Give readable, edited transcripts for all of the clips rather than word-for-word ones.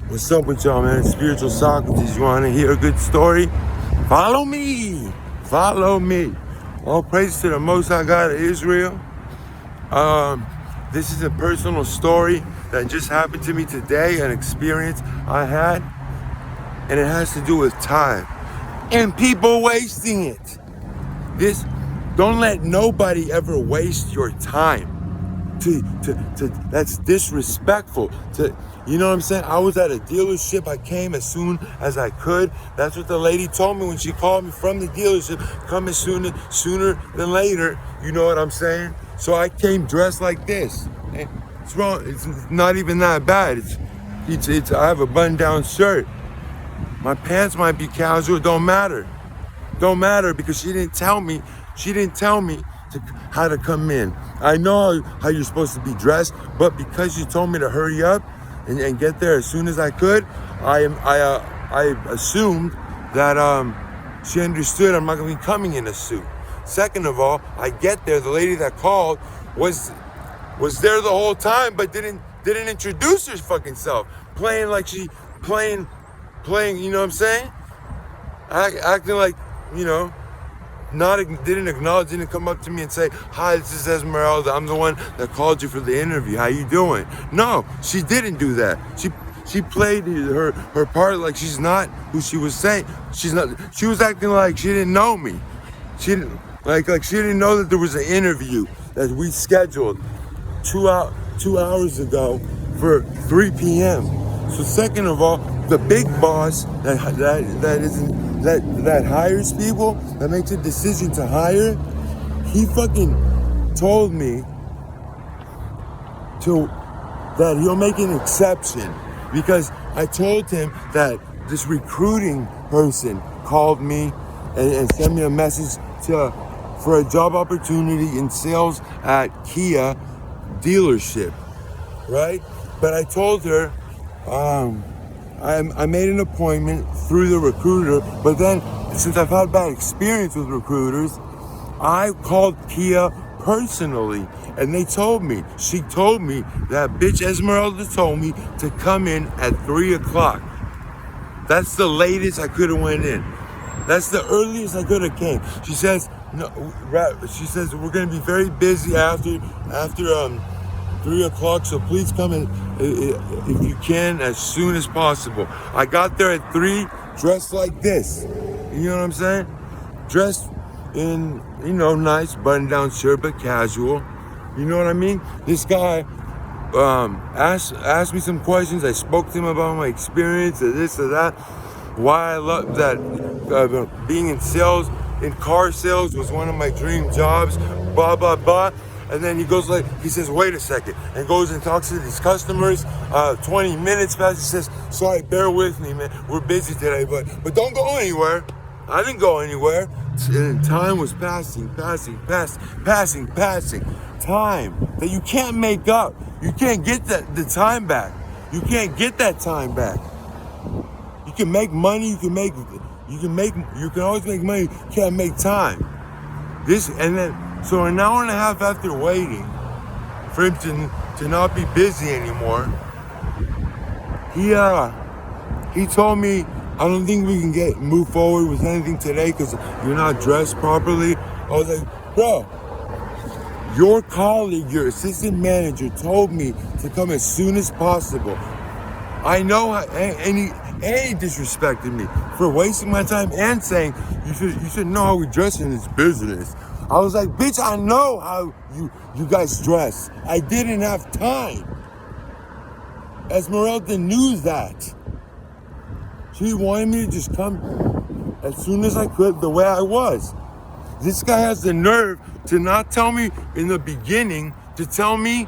What's up with y'all, man? Spiritual Socrates. You want to hear a good story? Follow me. Follow me. All praise to the Most High God of Israel. This is a personal story that just happened to me today, an experience I had, and it has to do with time and people wasting it. Don't let nobody ever waste your time. That's disrespectful. You know what I'm saying? I was at a dealership. I came as soon as I could. That's what the lady told me when she called me from the dealership. Come as sooner than later. You know what I'm saying? So I came dressed like this. It's wrong. It's not even that bad. I have a button-down shirt. My pants might be casual. Don't matter. Don't matter because she didn't tell me. She didn't tell me how to come in. I know how you're supposed to be dressed, but because you told me to hurry up and get there as soon as I could, I assumed that she understood I'm not gonna be coming in a suit. Second of all, I get there, the lady that called was there the whole time, but didn't introduce her fucking self, playing, you know what I'm saying? Acting like, you know, didn't acknowledge, didn't come up to me and say, "Hi, this is Esmeralda. I'm the one that called you for the interview. How you doing?" No, she didn't do that. She played her part like she's not who she was saying. She's not. She was acting like she didn't know me. She didn't like she didn't know that there was an interview that we scheduled 2 hours ago for 3 p.m. So second of all, the big boss that hires people, that makes a decision to hire, he fucking told me that he'll make an exception because I told him that this recruiting person called me and sent me a message for a job opportunity in sales at Kia dealership, right? But I told her I made an appointment through the recruiter, but then since I've had bad experience with recruiters, I called Kia personally, and she told me that bitch Esmeralda told me to come in at 3 o'clock. That's the latest I could have went in. That's the earliest I could have came. She says, no, she says we're gonna be very busy after 3 o'clock, so please come in if you can as soon as possible. I got there at 3, dressed like this. You know what I'm saying? Dressed in, you know, nice button-down shirt, but casual. You know what I mean? This guy asked me some questions. I spoke to him about my experience, or this or that. Why I love that being in sales, in car sales was one of my dream jobs, blah, blah, blah. And then he says, wait a second, and goes and talks to these customers. 20 minutes past, he says, sorry, bear with me, man. We're busy today, but don't go anywhere. I didn't go anywhere. And time was passing. Time that you can't make up. You can't get the time back. You can't get that time back. You can make money, you can always make money, you can't make time. So an hour and a half after waiting for him to not be busy anymore, he told me, I don't think we can move forward with anything today because you're not dressed properly. I was like, bro, your colleague, your assistant manager told me to come as soon as possible. I know, and he disrespected me for wasting my time and saying, you should know how we dress in this business. I was like, bitch, I know how you guys dress. I didn't have time. Esmeralda knew that. She wanted me to just come as soon as I could, the way I was. This guy has the nerve to not tell me in the beginning, to tell me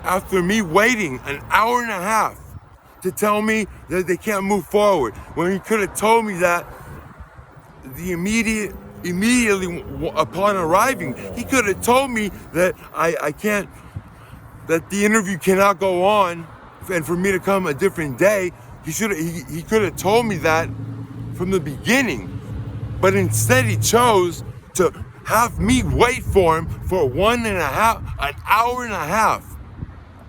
after me waiting an hour and a half, to tell me that they can't move forward. When he could have told me that immediately upon arriving, he could have told me that I can't, that the interview cannot go on, and for me to come a different day. He could have told me that from the beginning, but instead he chose to have me wait for him for an hour and a half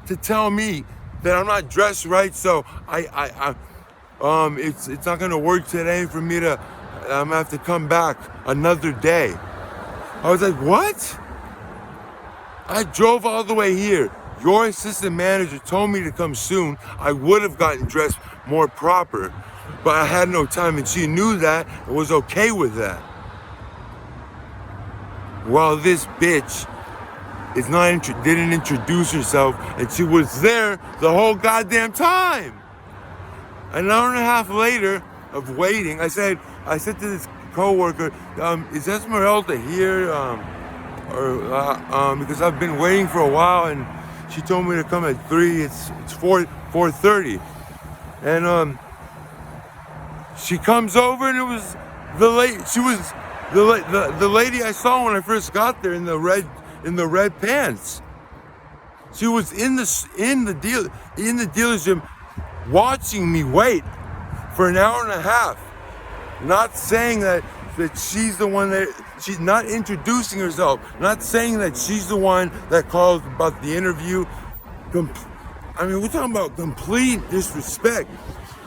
to tell me that I'm not dressed right, so it's not gonna work today for me to. I'm gonna have to come back another day. I was like, what? I drove all the way here. Your assistant manager told me to come soon. I would have gotten dressed more proper, but I had no time, and she knew that and was okay with that. While this bitch didn't introduce herself, and she was there the whole goddamn time. An hour and a half later of waiting, I said to this coworker, is Esmeralda here? Because I've been waiting for a while, and she told me to come at 3. It's 4:30, and she comes over, and it was the lady. She was the lady I saw when I first got there in the red pants. She was in the dealership, watching me wait for an hour and a half, not saying that she's the one that. She's not introducing herself, not saying that she's the one that called about the interview. I mean, we're talking about complete disrespect.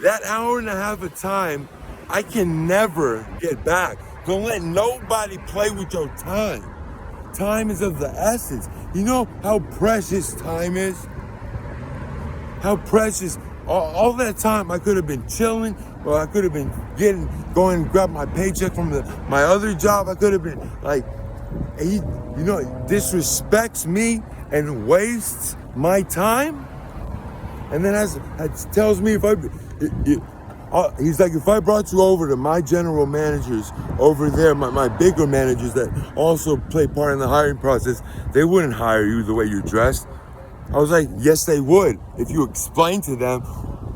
That hour and a half of time, I can never get back. Don't let nobody play with your time. Time is of the essence. You know how precious time is? How precious. All that time I could have been chilling, or I could have been going and grab my paycheck from my other job. I could have been like, he disrespects me and wastes my time. And then tells me he's like, if I brought you over to my general managers over there, my bigger managers that also play part in the hiring process, they wouldn't hire you the way you're dressed. I was like, yes, they would, if you explain to them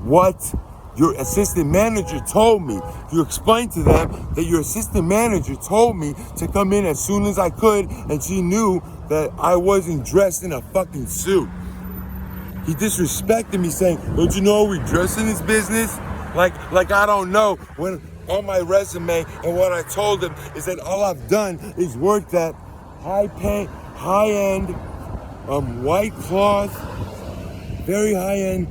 what your assistant manager told me. If you explain to them that your assistant manager told me to come in as soon as I could, and she knew that I wasn't dressed in a fucking suit. He disrespected me, saying, don't you know we dress in this business? Like I don't know, when on my resume, and what I told him is that all I've done is worked at high-end, white cloth, very high-end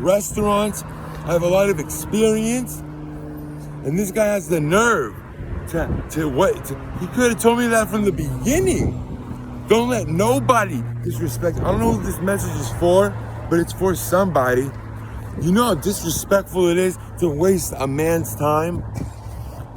restaurants. I have a lot of experience, and this guy has the nerve to wait. He could have told me that from the beginning. Don't let nobody disrespect. I don't know who this message is for, but it's for somebody. You know how disrespectful it is to waste a man's time?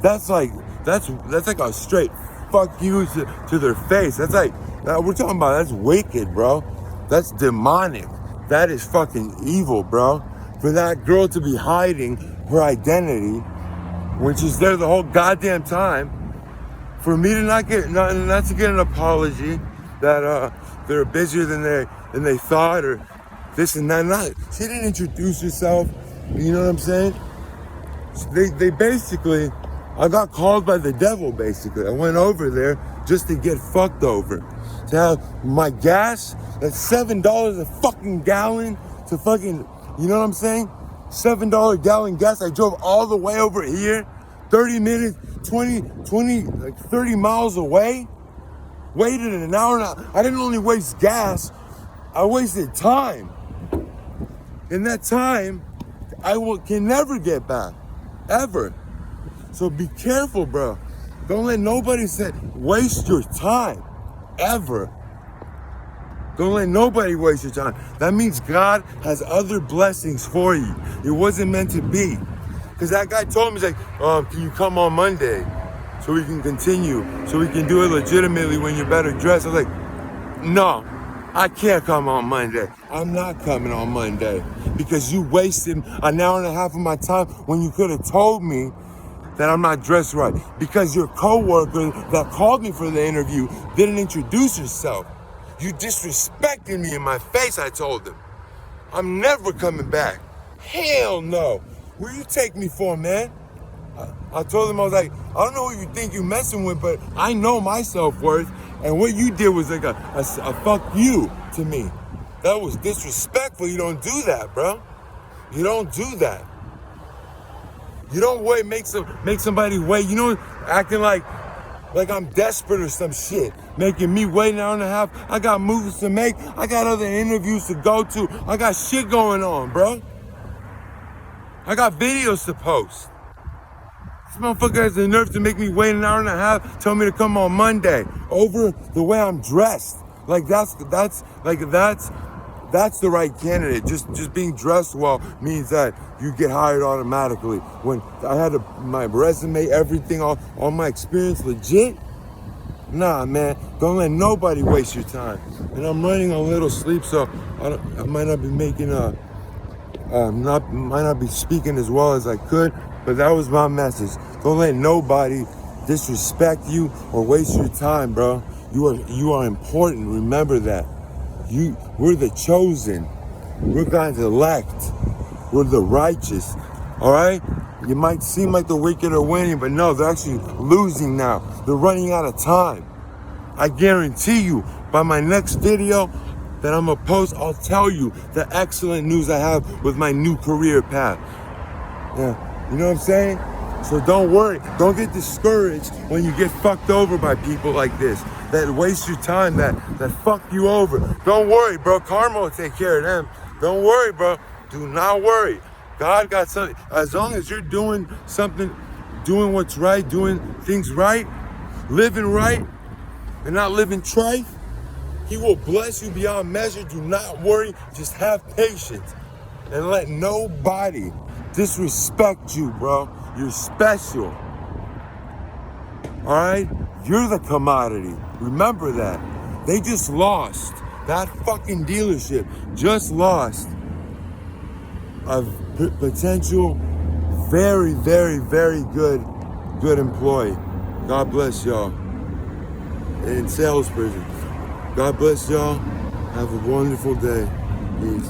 That's like a straight fuck you to their face. That's like, we're talking about, that's wicked, bro. That's demonic. That is fucking evil, bro. For that girl to be hiding her identity when she's there the whole goddamn time, for me to not to get an apology that they're busier than they thought, or this and that. She didn't introduce herself. You know what I'm saying? They basically, I got called by the devil. Basically, I went over there just to get fucked over. To have my gas, that's $7 a fucking gallon to fucking, you know what I'm saying? $7 gallon gas. I drove all the way over here, 30 minutes, 30 miles away. Waited an hour and a half. I didn't only waste gas, I wasted time. And that time, can never get back, ever. So be careful, bro. Don't let nobody waste your time, ever. Don't let nobody waste your time. That means God has other blessings for you. It wasn't meant to be. Because that guy told me, he's like, can you come on Monday so we can continue, so we can do it legitimately when you're better dressed? I was like, no, I can't come on Monday. I'm not coming on Monday because you wasted an hour and a half of my time when you could have told me that I'm not dressed right. Because your coworker that called me for the interview didn't introduce herself. You disrespected me in my face, I told him. I'm never coming back. Hell no. Where you take me for, man? I told him, I was like, I don't know what you think you're messing with, but I know my self-worth, and what you did was like a fuck you to me. That was disrespectful. You don't do that, bro. You don't do that. You don't make somebody wait. You know, acting like like I'm desperate or some shit, making me wait an hour and a half. I got movies to make. I got other interviews to go to. I got shit going on, bro. I got videos to post. This motherfucker has the nerve to make me wait an hour and a half, tell me to come on Monday over the way I'm dressed. Like that's the right candidate. Just being dressed well means that you get hired automatically. When I had my resume, everything, all my experience legit. Nah, man, don't let nobody waste your time. And I'm running on little sleep, so I might not be making might not be speaking as well as I could, but that was my message. Don't let nobody disrespect you or waste your time, bro. You are important. Remember that. We're the chosen. We're God's elect. We're the righteous. All right? You might seem like the wicked are winning, but no, they're actually losing now. They're running out of time. I guarantee you, by my next video that I'm gonna post, I'll tell you the excellent news I have with my new career path. Yeah, you know what I'm saying? So don't worry, don't get discouraged when you get fucked over by people like this, that waste your time, that fuck you over. Don't worry, bro, karma will take care of them. Don't worry, bro, do not worry. God got something. As long as you're doing something, doing what's right, doing things right, living right, and not living trite, He will bless you beyond measure. Do not worry, just have patience. And let nobody disrespect you, bro. You're special. All right? You're the commodity. Remember that. They just lost. That fucking dealership just lost a potential very, very, very good employee. God bless y'all. In salesperson. God bless y'all. Have a wonderful day. Peace.